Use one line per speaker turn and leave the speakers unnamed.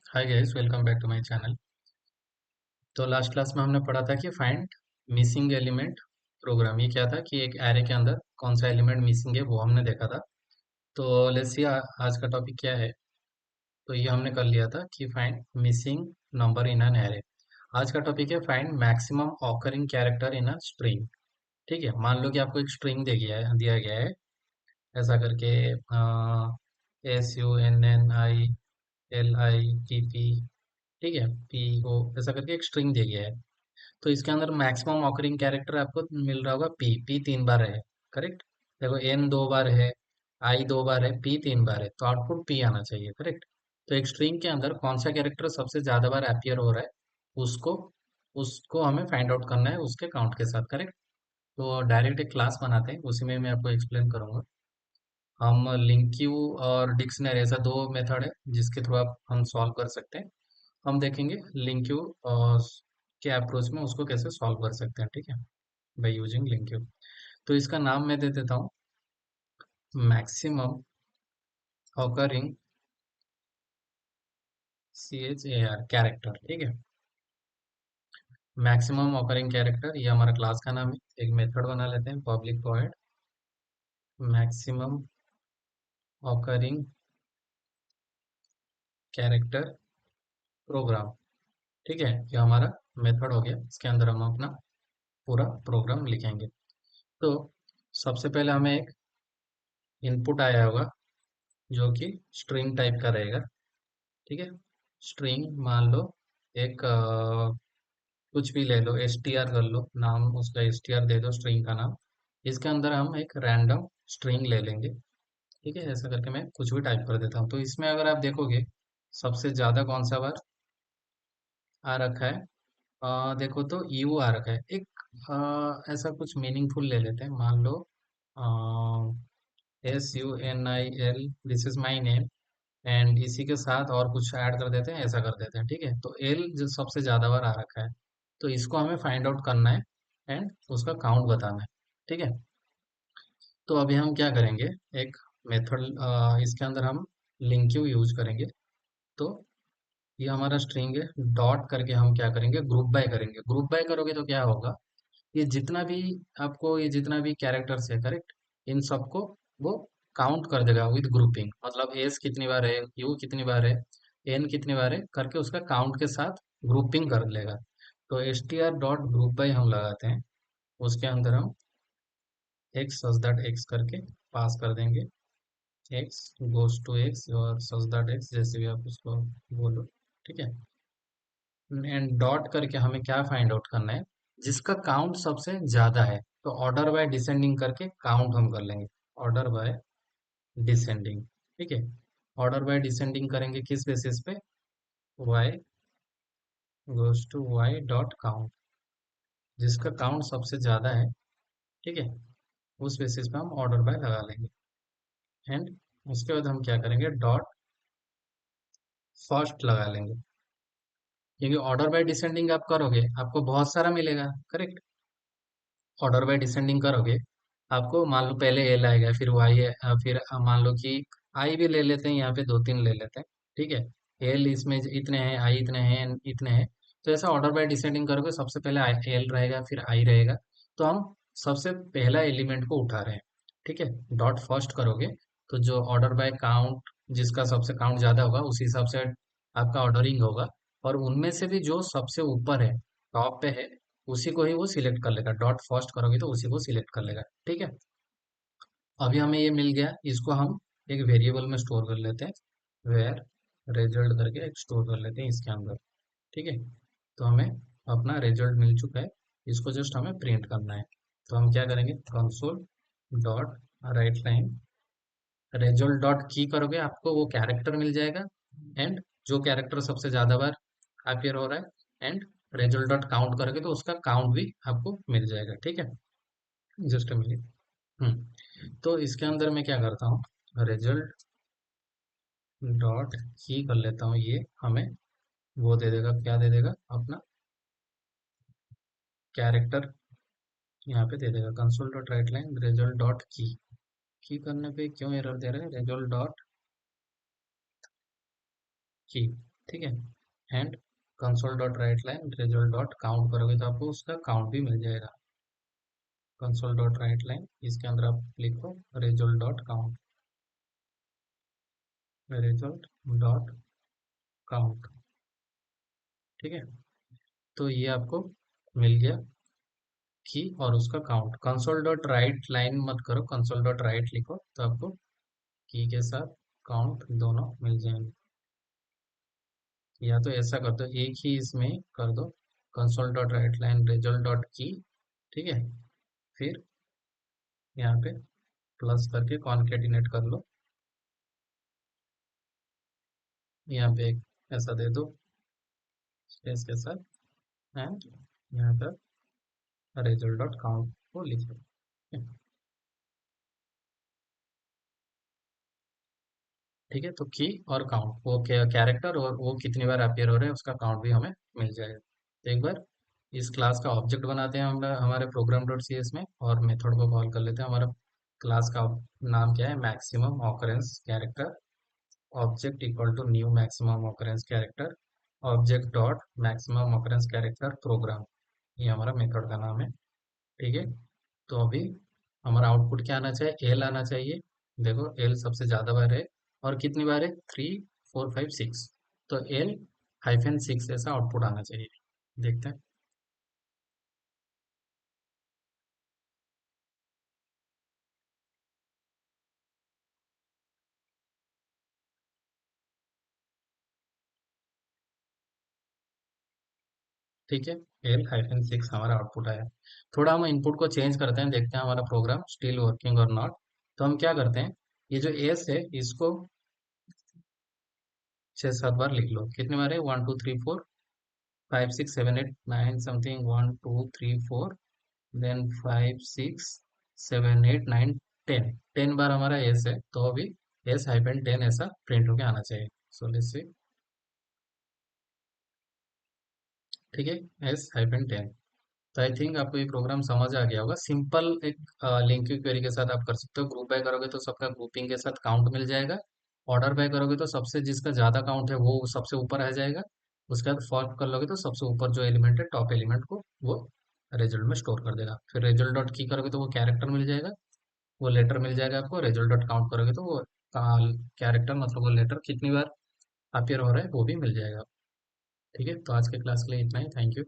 Hi guys, welcome back to my channel. तो last class में हमने पढ़ा था कि फाइंड मिसिंग एलिमेंट प्रोग्राम। ये क्या था कि एक एरे के अंदर कौन सा एलिमेंट मिसिंग है वो हमने देखा था। तो लेट्स सी आज का टॉपिक क्या है। तो ये हमने कर लिया था कि find missing number in an array. आज का टॉपिक है find maximum occurring character in a string. ठीक है, मान लो कि आपको एक स्ट्रिंग दिया गया है ऐसा करके SUNNILIPP। ठीक है, PO ऐसा करके एक स्ट्रिंग दिया गया है। तो इसके अंदर मैक्सिमम ऑकरिंग कैरेक्टर आपको मिल रहा होगा पी तीन बार है। करेक्ट। देखो एन दो बार है, आई दो बार है, पी तीन बार है, तो आउटपुट पी आना चाहिए। करेक्ट। तो एक स्ट्रिंग के अंदर कौन सा कैरेक्टर सबसे ज्यादा बार अपीयर हो रहा है, उसको उसको हमें फाइंड आउट करना है उसके काउंट के साथ। करेक्ट। तो डायरेक्ट एक क्लास बनाते हैं, उसी में मैं आपको एक्सप्लेन करूंगा। हम लिंक क्यू और डिक्शनरी ऐसा दो मेथड है जिसके थ्रू आप हम सॉल्व कर सकते हैं। हम देखेंगे लिंक क्यू के अप्रोच में उसको कैसे सॉल्व कर सकते हैं। ठीक है, बाय यूजिंग लिंक क्यू। तो इसका नाम मैं दे देता हूँ मैक्सिमम ऑकरिंग CHAR कैरेक्टर। ठीक है, मैक्सिमम ऑकरिंग कैरेक्टर ये हमारा क्लास का नाम है। एक मेथड बना लेते हैं public void maximum occurring character program. ठीक है, ये हमारा मेथड हो गया। इसके अंदर हम अपना पूरा प्रोग्राम लिखेंगे। तो सबसे पहले हमें एक इनपुट आया होगा जो कि स्ट्रिंग टाइप का रहेगा। ठीक है, स्ट्रिंग मान लो एक कुछ भी ले लो, str कर लो, नाम उसका str दे दो स्ट्रिंग का नाम। इसके अंदर हम एक रैंडम स्ट्रिंग ले लेंगे। ठीक है, ऐसा करके मैं कुछ भी टाइप कर देता हूँ। तो इसमें अगर आप देखोगे सबसे ज्यादा कौन सा बार आ रखा है, देखो तो यू आ रखा है। एक ऐसा कुछ मीनिंगफुल ले लेते हैं, मान लो SUNIL, this is my name, and इसी के साथ और कुछ ऐड कर देते हैं, ऐसा कर देते हैं। ठीक है, तो एल जो सबसे ज्यादा बार आ रखा है, तो इसको हमें फाइंड आउट करना है एंड उसका काउंट बताना है। ठीक है, तो अभी हम क्या करेंगे, एक मेथड इसके अंदर हम लिंक क्यू यूज करेंगे। तो ये हमारा स्ट्रिंग है, डॉट करके हम क्या करेंगे, ग्रुप बाय करेंगे। ग्रुप बाय करोगे तो क्या होगा, ये जितना भी आपको ये जितना भी कैरेक्टर्स है, करेक्ट, इन सबको वो काउंट कर देगा विद ग्रुपिंग। मतलब एस कितनी बार है, यू कितनी बार है, एन कितनी बार है करके उसका काउंट के साथ ग्रुपिंग कर लेगा। तो str.groupby हम लगाते हैं, उसके अंदर हम एक्स सच दैट एक्स करके पास कर देंगे। एक्स गोज टू एक्स और सच दैट एक्स, जैसे भी आप उसको बोलो। ठीक है, एंड डॉट करके हमें क्या फाइंड आउट करना है, जिसका काउंट सबसे ज्यादा है। तो ऑर्डर बाय डिसेंडिंग करके काउंट हम कर लेंगे, ऑर्डर बाय डिसेंडिंग। ठीक है, ऑर्डर बाय डिसेंडिंग करेंगे किस बेसिस पे, y goes to y dot count, जिसका काउंट सबसे ज्यादा है। ठीक है, उस बेसिस पे हम ऑर्डर बाय लगा लेंगे। एंड उसके बाद हम क्या करेंगे, डॉट फर्स्ट लगा लेंगे, क्योंकि ऑर्डर बाय डिसेंडिंग आप करोगे आपको बहुत सारा मिलेगा। करेक्ट, ऑर्डर बाय डिसेंडिंग करोगे आपको मान लो पहले एल आएगा, फिर वाई है, फिर मान लो कि आई भी ले लेते हैं, यहाँ पे दो तीन ले लेते हैं। ठीक है, एल इसमें इतने हैं, आई इतने हैं, इतने हैं। तो ऐसा ऑर्डर बाय डिसेंडिंग करोगे, सबसे पहले एल रहेगा, फिर आई रहेगा। तो हम सबसे पहला एलिमेंट को उठा रहे हैं। ठीक है, डॉट फर्स्ट करोगे तो जो ऑर्डर बाय काउंट, जिसका सबसे काउंट ज्यादा होगा उसी हिसाब से आपका ऑर्डरिंग होगा। और उनमें से भी जो सबसे ऊपर है, टॉप पे है, उसी को ही वो सिलेक्ट कर लेगा। डॉट फर्स्ट करोगे तो उसी को सिलेक्ट कर लेगा। ठीक है, अभी हमें ये मिल गया, इसको हम एक वेरिएबल में स्टोर कर लेते हैं, वेयर रिजल्ट करके एक स्टोर कर लेते हैं इसके अंदर। ठीक है, तो हमें अपना रिजल्ट मिल चुका है, इसको जस्ट हमें प्रिंट करना है। तो हम क्या करेंगे, console dot right line result dot की करोगे आपको वो कैरेक्टर मिल जाएगा, एंड जो कैरेक्टर सबसे ज्यादा बार अपीयर हो रहा है, एंड रिजल्ट डॉट काउंट करोगे तो उसका काउंट भी आपको मिल जाएगा। ठीक है, जस्ट मिनट। तो इसके अंदर मैं क्या करता हूँ, रिजल्ट डॉट की कर लेता हूँ, ये हमें वो दे देगा, क्या दे देगा, अपना कैरेक्टर यहाँ पे दे देगा। Console dot right line result dot की करने पे क्यों एरर दे रहा है, रिजल्ट डॉट की। ठीक है। And console dot right line result dot count करोगे तो आपको उसका काउंट भी मिल जाएगा। कंसोल डॉट राइट लाइन, इसके अंदर आप लिखो result dot count, result dot count. ठीक है, तो ये आपको मिल गया की और उसका count. Console dot right line मत करो, कंसोल डॉट राइट लिखो तो आपको की के साथ काउंट दोनों मिल जाएंगे। या तो ऐसा कर दो, एक ही इसमें कर दो, console dot right line result dot की। ठीक है, फिर यहाँ पे प्लस करके कॉन्केटिनेट कर लो, यहाँ पे एक ऐसा दे दो स्पेस के साथ, एंड यहाँ पर रिजल्ट डॉट काउंट को लिख लो। ठीक है, तो की और काउंट, वो कैरेक्टर और वो कितनी बार अपीयर हो रहे हैं उसका काउंट भी हमें मिल जाएगा। तो एक बार इस क्लास का ऑब्जेक्ट बनाते हैं हम हमारे प्रोग्राम डॉट सी एस में, और मेथड को कॉल कर लेते हैं। हमारा क्लास का नाम क्या है, maximum occurrence character. Object equal to new maximum occurrence character, object dot maximum occurrence character program, ये हमारा मेथड का नाम है। ठीक है, तो अभी हमारा आउटपुट क्या आना चाहिए, एल आना चाहिए। देखो एल सबसे ज्यादा बार है, और कितनी बार है, 3 4 5 6, तो एल -6 ऐसा आउटपुट आना चाहिए। देखते हैं। ठीक है, L-6 हमारा आउटपुट आया। थोड़ा हम इनपुट को चेंज करते हैं, देखते हैं हमारा प्रोग्राम स्टिल वर्किंग और नॉट। तो हम क्या करते हैं, ये जो एस है इसको 6 7 बार लिख लो। कितने बार है, 1 2 3 4 5 6 7 8 9 समथिंग, 1 2 3 4, देन 5 6 7 8 9 10, 10 बार हमारा एस है, तो अभी S-10 ऐसा प्रिंट होके आना चाहिए। So let's see. ठीक है, S-10। तो आई थिंक आपको ये प्रोग्राम समझ आ गया होगा। सिंपल एक लिंक क्वेरी के साथ आप कर सकते हो। ग्रुप बाय करोगे तो सबका ग्रुपिंग के साथ काउंट मिल जाएगा। ऑर्डर बाय करोगे तो सबसे जिसका ज्यादा काउंट है वो सबसे ऊपर आ जाएगा। उसके बाद फॉर्क कर लोगे तो सबसे ऊपर जो एलिमेंट है टॉप एलिमेंट को वो रिजल्ट में स्टोर कर देगा। फिर रिजल्ट डॉट की करोगे तो वो कैरेक्टर मिल जाएगा, वो लेटर मिल जाएगा आपको। रिजल्ट डॉट काउंट करोगे तो वो कैरेक्टर मतलब वो लेटर कितनी बार अपीयर हो रहा है वो भी मिल जाएगा। ठीक है, तो आज के क्लास के लिए इतना ही। Thank you.